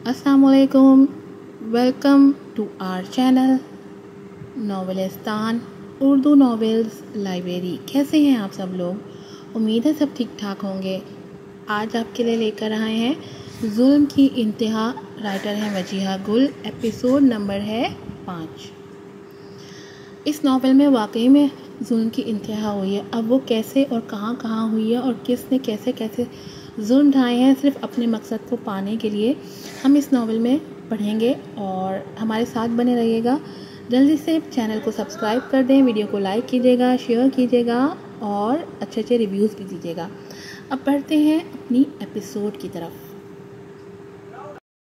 अस्सलामुअलैकुम, welcome to our channel Novelistan Urdu novels library. कैसे हैं आप सब लोग? उम्मीद है सब ठीक ठाक होंगे। आज आपके लिए लेकर आए हैं जुल्म की इंतहा। राइटर हैं वजीहा गुल। एपिसोड नंबर है 5। इस नावल में वाकई में जुल्म की इंतहा हुई है। अब वो कैसे और कहाँ हुई है और किसने कैसे कैसे जुल्म ढाए हैं सिर्फ अपने मकसद को पाने के लिए, हम इस नावल में पढ़ेंगे और हमारे साथ बने रहिएगा। जल्दी से चैनल को सब्सक्राइब कर दें, वीडियो को लाइक कीजिएगा, शेयर कीजिएगा और अच्छे रिव्यूज़ भी दीजिएगा। अब बढ़ते हैं अपनी एपिसोड की तरफ।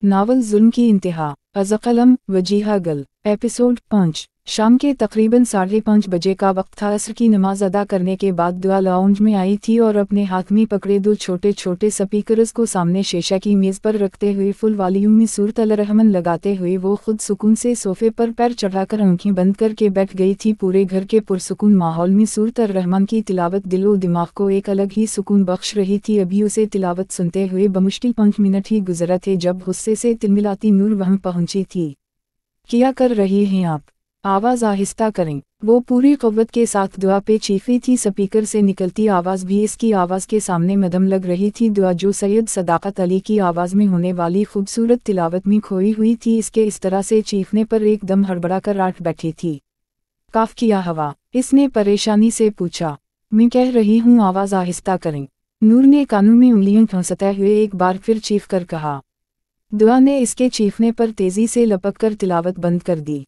नावल जुल्म की इंतहा, अज़-क़लम वजीहा गुल। एपिसोड 5। शाम के तकरीबन 5:30 बजे का वक्त था। असर की नमाज अदा करने के बाद दुआ लाउंज में आई थी और अपने हाथ में पकड़े 2 छोटे छोटे स्पीकर्स को सामने शीशा की मेज़ पर रखते हुए फुल वॉल्यूम में सूरत अल-रहमान लगाते हुए वो खुद सुकून से सोफे पर पैर चढ़ाकर आंखें बंद करके बैठ गई थी। पूरे घर के पुरसुकून माहौल में सूरत अल-रहमान की तिलावत दिलो दिमाग को एक अलग ही सुकून बख्श रही थी। अभी उसे तिलावत सुनते हुए बमुश्किल 5 मिनट ही गुजरा थे जब गुस्से से तिलमिलाती नूर वहाँ पहुंची थी। क्या कर रही हैं आप? आवाज़ आहिस्ता करें। वो पूरी क़ुव्वत के साथ दुआ पे चीखी थी। स्पीकर से निकलती आवाज़ भी इसकी आवाज़ के सामने मध्यम लग रही थी। दुआ जो सैयद सदाकत अली की आवाज़ में होने वाली खूबसूरत तिलावत में खोई हुई थी, इसके इस तरह से चीखने पर एकदम हड़बड़ा कर आठ बैठी थी। काफ किया हवा? इसने परेशानी से पूछा। मैं कह रही हूँ आवाज़ आहिस्ता करें। नूर ने कानों में उंगलियां घसीटते हुए एक बार फिर चीख कर कहा। दुआ ने इसके चीखने पर तेज़ी से लपक कर तिलावत बंद कर दी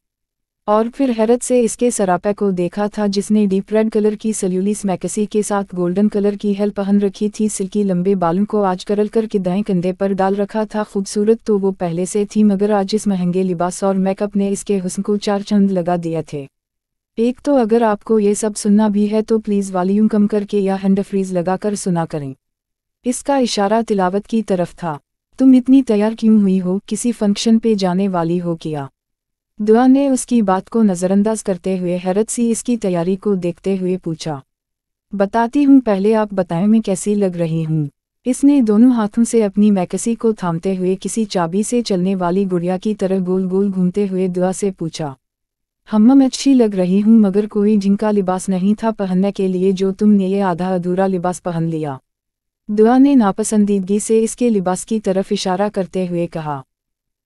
और फिर हैरत से इसके सरापे को देखा था जिसने डीप रेड कलर की सल्यूलिस मैकसी के साथ गोल्डन कलर की हेल पहन रखी थी। सिल्की लंबे बालों को आज करल कर के दाएं कंधे पर डाल रखा था। खूबसूरत तो वो पहले से थी, मगर आज इस महंगे लिबास और मेकअप ने इसके हुस्न को 4 चांद लगा दिए थे। एक तो अगर आपको ये सब सुनना भी है तो प्लीज़ वॉल्यूम कम करके या हैंड फ्रीज लगा कर सुना करें। इसका इशारा तिलावत की तरफ था। तुम इतनी तैयार क्यों हुई हो? किसी फंक्शन पे जाने वाली हो क्या? दुआ ने उसकी बात को नज़रअंदाज करते हुए हैरत सी इसकी तैयारी को देखते हुए पूछा। बताती हूँ, पहले आप बताएं मैं कैसी लग रही हूँ। इसने दोनों हाथों से अपनी मैकसी को थामते हुए किसी चाबी से चलने वाली गुड़िया की तरह गोल गोल घूमते हुए दुआ से पूछा। मैं अच्छी लग रही हूँ, मगर कोई जिनका लिबास नहीं था पहनने के लिए जो तुमने ये आधा अधूरा लिबास पहन लिया। दुआ ने नापसंदीदगी से इसके लिबास की तरफ इशारा करते हुए कहा।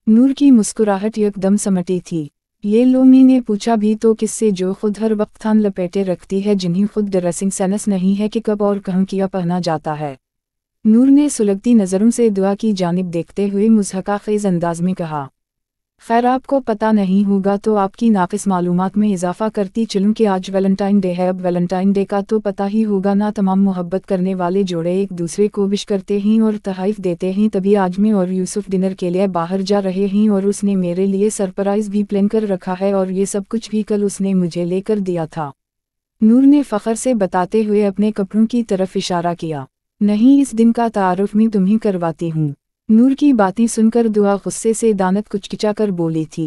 नूर की मुस्कुराहट एकदम समटी थी। ये लोमी ने पूछा भी तो किससे, जो खुद हर वक्त थान लपेटे रखती है, जिन्हें खुद ड्रेसिंग सेंस नहीं है कि कब और कहाँ क्या पहना जाता है। नूर ने सुलगती नज़रों से दुआ की जानिब देखते हुए मुज़हका ख़ेज़ अंदाज में कहा। खैर, आपको पता नहीं होगा तो आपकी नाक़िस मालूमात में इजाफ़ा करती चलूँ कि आज वैलेंटाइन डे है। अब वैलेंटाइन डे का तो पता ही होगा ना, तमाम मोहब्बत करने वाले जोड़े एक दूसरे को विश करते हैं और तहफ़ देते हैं। तभी आज मैं और यूसुफ डिनर के लिए बाहर जा रहे हैं और उसने मेरे लिए सरप्राइज़ भी प्लान कर रखा है और ये सब कुछ भी कल उसने मुझे लेकर दिया था। नूर ने फ़ख्र से बताते हुए अपने कपड़ों की तरफ इशारा किया। नहीं, इस दिन का तारुफ मैं तुम्हें करवाती हूँ। नूर की बातें सुनकर दुआ गुस्से से दानत कुचकिचा कर बोली थी।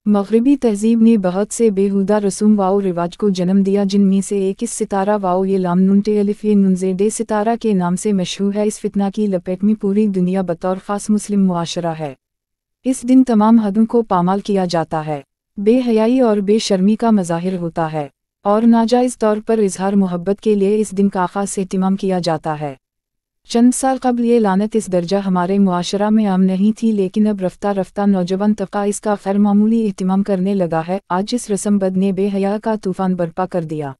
मग़रिबी तहज़ीब ने बहुत से बेहुदा रसूम वाओ रिवाज को जन्म दिया, जिनमें से एक इस सितारा वाओ ये लाम नुनटे अलिफ ये नुनजे डे सितारा के नाम से मशहूर है। इस फितना की लपेट में पूरी दुनिया बतौर ख़ास मुस्लिम मुआशरा है। इस दिन तमाम हदों को पामाल किया जाता है, बेहयाई और बेशर्मी का मज़ाहिर होता है और नाजायज़ तौर पर इजहार मोहब्बत के लिए इस दिन का ख़ास एहतिमाम किया जाता है। चंद साल कबल ये लानत इस दर्जा हमारे मुआशरा में आम नहीं थी, लेकिन अब रफ्ता रफ्ता नौजवान तबका इसका खैर मामूली एहतिमाम करने लगा है। आज इस रस्म बद ने बेहया का तूफ़ान बर्पा कर दिया,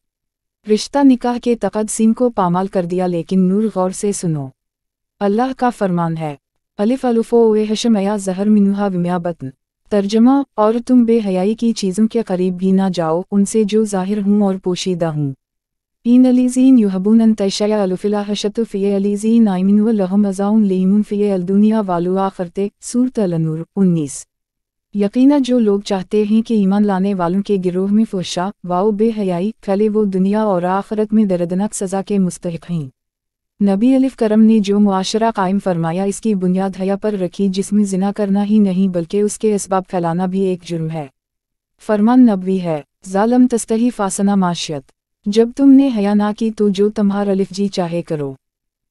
रिश्ता निकाह के तक़द्दुस को पामाल कर दिया। लेकिन नूर, गौर से सुनो, अल्लाह का फरमान है, अलिफ अलुफ़ो वे हशम या ज़हर मिनुहा विम्या बतन। तर्जमा, और तुम बेहयाई की चीज़ों के करीब भी ना जाओ, उनसे जो ज़ाहिर हूँ और पोशीदा हूँ। इन अलीज़ीन युहबून तैशया अलुफ़िला हशतु फ़िये अलीज़ीन आइमिन व लहुम अज़ाउन लीमुन फ़िये अलदुनिया वालु आख़रते। सूरत अल-नूर 19। यकीनन जो लोग चाहते हैं कि ईमान लाने वालों के गिरोह में फ़ुहशा वाओ बेहयाई फैले, वो दुनिया और आख़िरत में दर्दनाक सज़ा के मुस्तहिक़ हैं। नबी अलिफ करम ने जो मुआशरा कायम फरमाया, इसकी बुनियाद हया पर रखी, जिसमें ज़िना करना ही नहीं बल्कि उसके असबाब फैलाना भी एक जुर्म है। फरमान नबवी है, ज़ालम तस्तही फ़ासना माशियत। जब तुमने हया ना की तो जो तुम्हार अलिफ जी चाहे करो।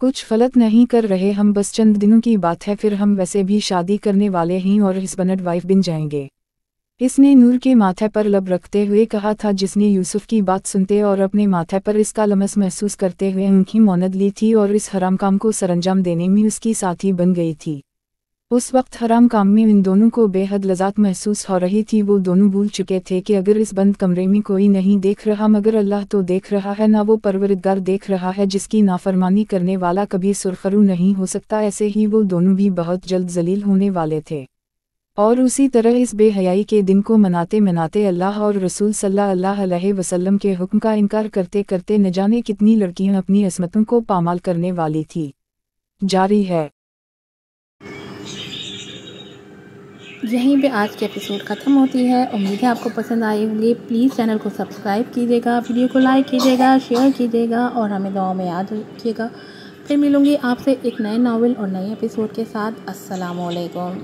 कुछ गलत नहीं कर रहे हम, बस चंद दिनों की बात है, फिर हम वैसे भी शादी करने वाले हैं और हस्बैंड वाइफ बन जाएंगे। इसने नूर के माथे पर लब रखते हुए कहा था, जिसने यूसुफ की बात सुनते और अपने माथे पर इसका लमस महसूस करते हुए उनकी मौनत ली थी और इस हराम काम को सरंजाम देने में उसकी साथी बन गई थी। उस वक्त हराम काम में इन दोनों को बेहद लज़्ज़त महसूस हो रही थी। वो दोनों भूल चुके थे कि अगर इस बंद कमरे में कोई नहीं देख रहा मगर अल्लाह तो देख रहा है, ना वो परवरदिगार देख रहा है जिसकी नाफरमानी करने वाला कभी सुरखरू नहीं हो सकता। ऐसे ही वो दोनों भी बहुत जल्द जलील होने वाले थे। और उसी तरह इस बेहयाई के दिन को मनाते मनाते अल्लाह और रसूल सल्लल्लाहु अलैहि वसल्लम के हुक्म का इनकार करते करते न जाने कितनी लड़कियां अपनी असमतों को पामाल करने वाली थी। जारी है। यहीं पे आज की एपिसोड ख़त्म होती है। उम्मीद है आपको पसंद आई होंगी। प्लीज़ चैनल को सब्सक्राइब कीजिएगा, वीडियो को लाइक कीजिएगा, शेयर कीजिएगा और हमें दुआ में याद रखिएगा। फिर मिलूँगी आपसे एक नए नावल और नए एपिसोड के साथ। अस्सलाम वालेकुम।